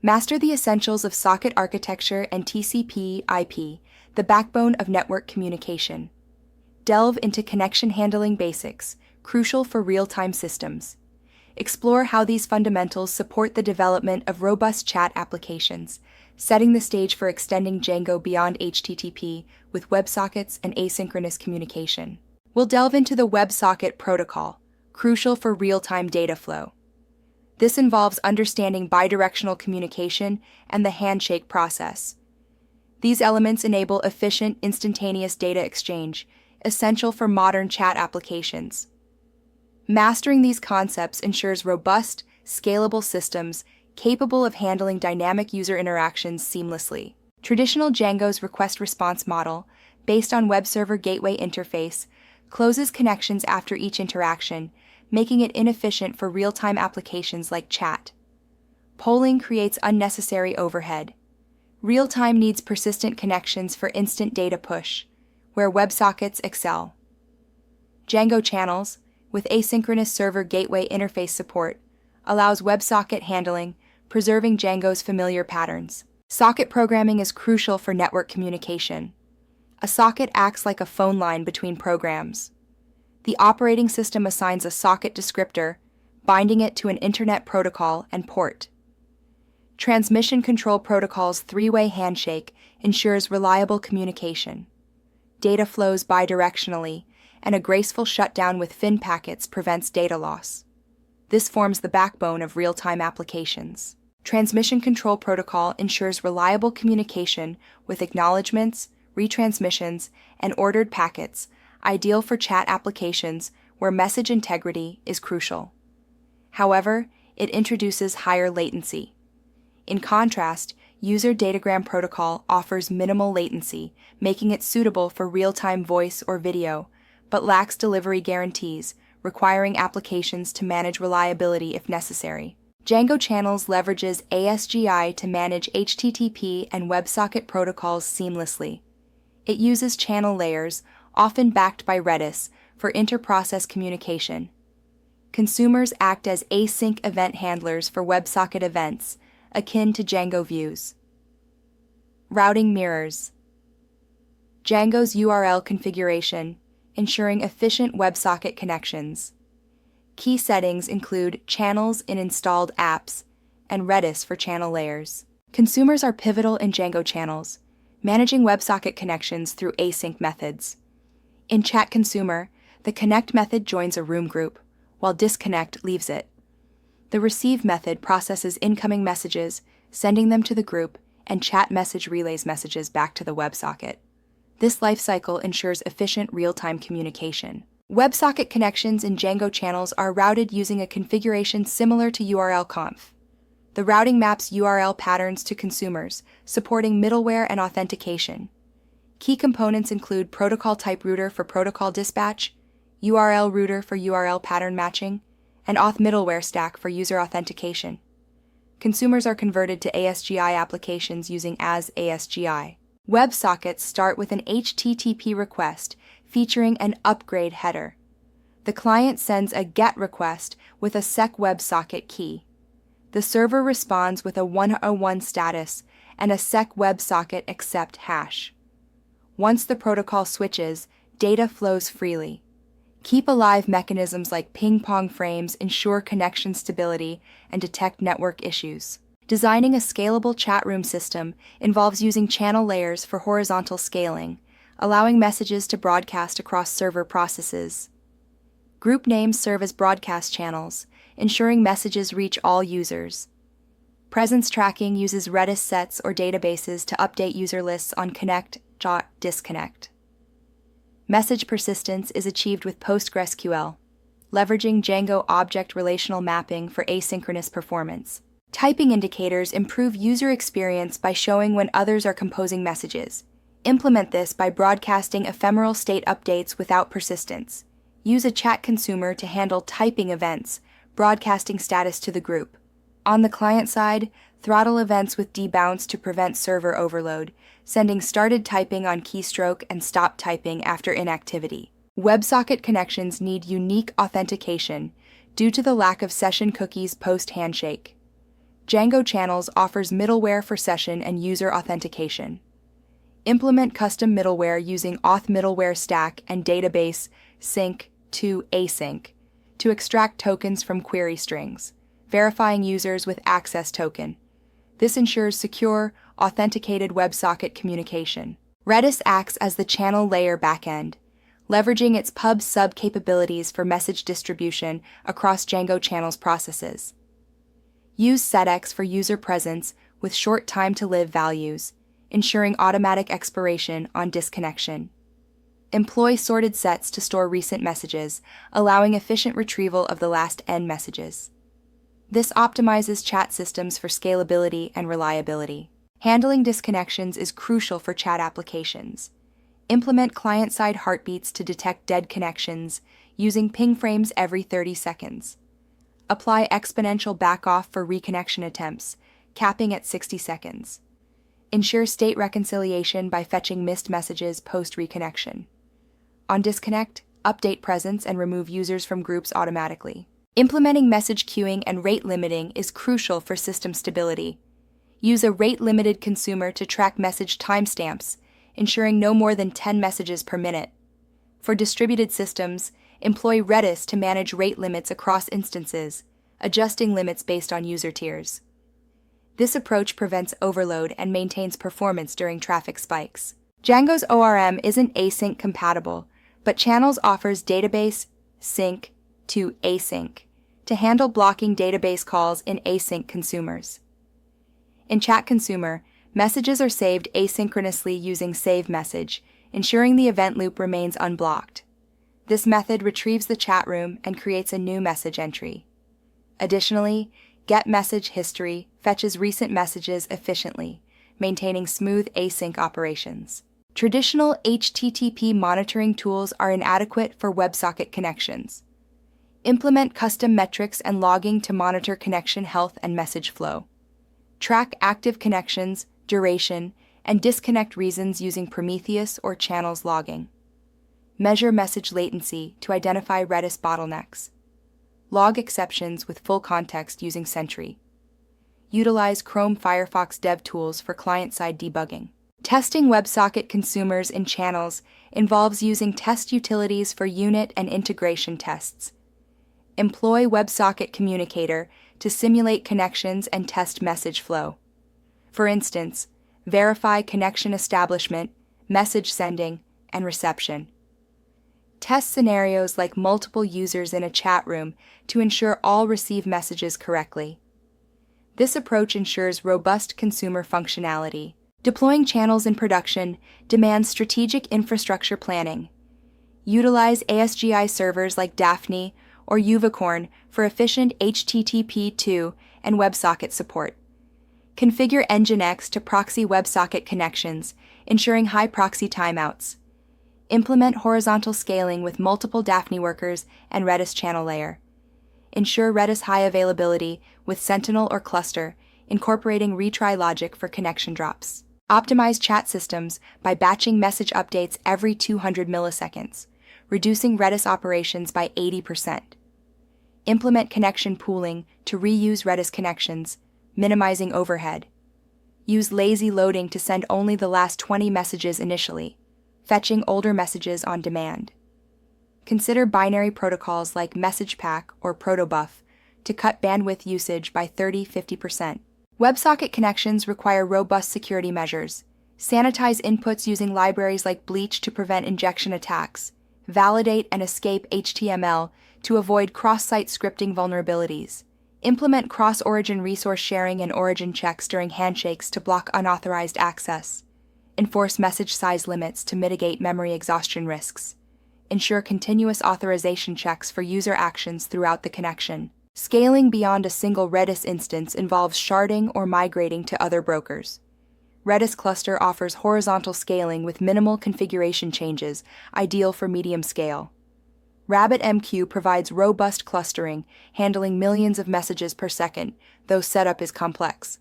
Master the essentials of socket architecture and TCP/IP, the backbone of network communication. Delve into connection handling basics, crucial for real-time systems. Explore how these fundamentals support the development of robust chat applications, setting the stage for extending Django beyond HTTP with WebSockets and asynchronous communication. We'll delve into the WebSocket protocol, crucial for real-time data flow. This involves understanding bidirectional communication and the handshake process. These elements enable efficient, instantaneous data exchange, essential for modern chat applications. Mastering these concepts ensures robust, scalable systems capable of handling dynamic user interactions seamlessly. Traditional Django's request-response model, based on web server gateway interface, closes connections after each interaction, making it inefficient for real-time applications like chat. Polling creates unnecessary overhead. Real-time needs persistent connections for instant data push, where WebSockets excel. Django channels, with asynchronous server gateway interface support, allows WebSocket handling, preserving Django's familiar patterns. Socket programming is crucial for network communication. A socket acts like a phone line between programs. The operating system assigns a socket descriptor, binding it to an Internet protocol and port. Transmission Control Protocol's three-way handshake ensures reliable communication. Data flows bidirectionally, and a graceful shutdown with FIN packets prevents data loss. This forms the backbone of real-time applications. Transmission Control Protocol ensures reliable communication with acknowledgements, retransmissions, and ordered packets, ideal for chat applications where message integrity is crucial. However, it introduces higher latency. In contrast, User Datagram Protocol offers minimal latency, making it suitable for real-time voice or video, but lacks delivery guarantees, requiring applications to manage reliability if necessary. Django Channels leverages ASGI to manage HTTP and WebSocket protocols seamlessly. It uses channel layers, often backed by Redis, for inter-process communication. Consumers act as async event handlers for WebSocket events, akin to Django views. Routing mirrors. Django's URL configuration, ensuring efficient WebSocket connections. Key settings include channels in installed apps and Redis for channel layers. Consumers are pivotal in Django channels, managing WebSocket connections through async methods. In Chat Consumer, the connect method joins a room group, while disconnect leaves it. The receive method processes incoming messages, sending them to the group, and chat message relays messages back to the WebSocket. This lifecycle ensures efficient real-time communication. WebSocket connections in Django channels are routed using a configuration similar to URL conf. The routing maps URL patterns to consumers, supporting middleware and authentication. Key components include protocol type router for protocol dispatch, URL router for URL pattern matching, and auth middleware stack for user authentication. Consumers are converted to ASGI applications using as ASGI. WebSockets start with an HTTP request featuring an upgrade header. The client sends a GET request with a SEC WebSocket key. The server responds with a 101 status and a SEC WebSocket accept hash. Once the protocol switches, data flows freely. Keep alive mechanisms like ping-pong frames ensure connection stability and detect network issues. Designing a scalable chat room system involves using channel layers for horizontal scaling, allowing messages to broadcast across server processes. Group names serve as broadcast channels, ensuring messages reach all users. Presence tracking uses Redis sets or databases to update user lists on connect.disconnect. Message persistence is achieved with PostgreSQL, leveraging Django object relational mapping for asynchronous performance. Typing indicators improve user experience by showing when others are composing messages. Implement this by broadcasting ephemeral state updates without persistence. Use a chat consumer to handle typing events, broadcasting status to the group. On the client side, throttle events with debounce to prevent server overload, sending started typing on keystroke and stop typing after inactivity. WebSocket connections need unique authentication due to the lack of session cookies post-handshake. Django Channels offers middleware for session and user authentication. Implement custom middleware using auth middleware stack and database sync to async to extract tokens from query strings, verifying users with access token. This ensures secure, authenticated WebSocket communication. Redis acts as the channel layer backend, leveraging its pub/sub capabilities for message distribution across Django Channels processes. Use setx for user presence with short time-to-live values, ensuring automatic expiration on disconnection. Employ sorted sets to store recent messages, allowing efficient retrieval of the last N messages. This optimizes chat systems for scalability and reliability. Handling disconnections is crucial for chat applications. Implement client-side heartbeats to detect dead connections using ping frames every 30 seconds. Apply exponential backoff for reconnection attempts, capping at 60 seconds. Ensure state reconciliation by fetching missed messages post-reconnection. On disconnect, update presence and remove users from groups automatically. Implementing message queuing and rate limiting is crucial for system stability. Use a rate-limited consumer to track message timestamps, ensuring no more than 10 messages per minute. For distributed systems, employ Redis to manage rate limits across instances, adjusting limits based on user tiers. This approach prevents overload and maintains performance during traffic spikes. Django's ORM isn't async compatible, but Channels offers database sync to async to handle blocking database calls in async consumers. In Chat Consumer, messages are saved asynchronously using save message, ensuring the event loop remains unblocked. This method retrieves the chat room and creates a new message entry. Additionally, Get Message History fetches recent messages efficiently, maintaining smooth async operations. Traditional HTTP monitoring tools are inadequate for WebSocket connections. Implement custom metrics and logging to monitor connection health and message flow. Track active connections, duration, and disconnect reasons using Prometheus or Channels logging. Measure message latency to identify Redis bottlenecks. Log exceptions with full context using Sentry. Utilize Chrome Firefox dev tools for client-side debugging. Testing WebSocket consumers in Channels involves using test utilities for unit and integration tests. Employ WebSocket Communicator to simulate connections and test message flow. For instance, verify connection establishment, message sending, and reception. Test scenarios like multiple users in a chat room to ensure all receive messages correctly. This approach ensures robust consumer functionality. Deploying Channels in production demands strategic infrastructure planning. Utilize ASGI servers like Daphne or Uvicorn for efficient HTTP2 and WebSocket support. Configure Nginx to proxy WebSocket connections, ensuring high proxy timeouts. Implement horizontal scaling with multiple Daphne workers and Redis channel layer. Ensure Redis high availability with Sentinel or Cluster, incorporating retry logic for connection drops. Optimize chat systems by batching message updates every 200 milliseconds, reducing Redis operations by 80%. Implement connection pooling to reuse Redis connections, minimizing overhead. Use lazy loading to send only the last 20 messages initially, fetching older messages on demand. Consider binary protocols like MessagePack or Protobuf to cut bandwidth usage by 30–50%. WebSocket connections require robust security measures. Sanitize inputs using libraries like Bleach to prevent injection attacks. Validate and escape HTML to avoid cross-site scripting vulnerabilities. Implement cross-origin resource sharing and origin checks during handshakes to block unauthorized access. Enforce message size limits to mitigate memory exhaustion risks. Ensure continuous authorization checks for user actions throughout the connection. Scaling beyond a single Redis instance involves sharding or migrating to other brokers. Redis Cluster offers horizontal scaling with minimal configuration changes, ideal for medium scale. RabbitMQ provides robust clustering, handling millions of messages per second, though setup is complex.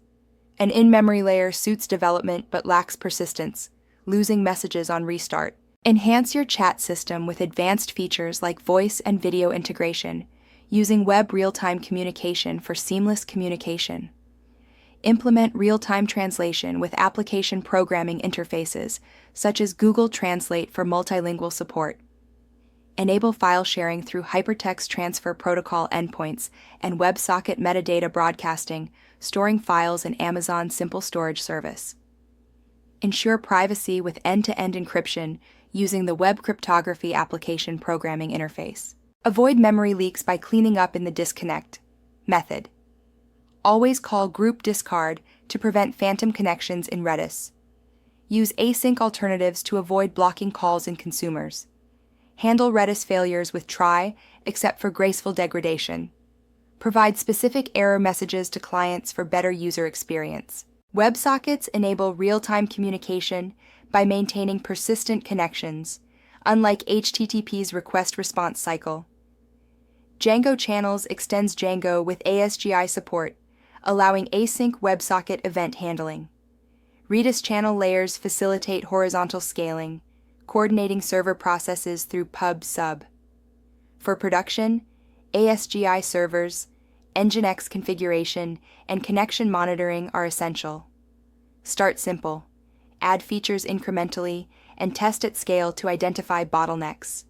An in-memory layer suits development but lacks persistence, losing messages on restart. Enhance your chat system with advanced features like voice and video integration, using web real-time communication for seamless communication. Implement real-time translation with application programming interfaces, such as Google Translate for multilingual support. Enable file sharing through Hypertext Transfer Protocol endpoints and WebSocket metadata broadcasting, storing files in Amazon's Simple Storage service. Ensure privacy with end-to-end encryption using the Web Cryptography Application Programming Interface. Avoid memory leaks by cleaning up in the disconnect method. Always call group discard to prevent phantom connections in Redis. Use async alternatives to avoid blocking calls in consumers. Handle Redis failures with try, except for graceful degradation. Provide specific error messages to clients for better user experience. WebSockets enable real-time communication by maintaining persistent connections, unlike HTTP's request-response cycle. Django Channels extends Django with ASGI support, allowing async WebSocket event handling. Redis channel layers facilitate horizontal scaling, coordinating server processes through pub/sub. For production, ASGI servers, Nginx configuration, and connection monitoring are essential. Start simple, add features incrementally, and test at scale to identify bottlenecks.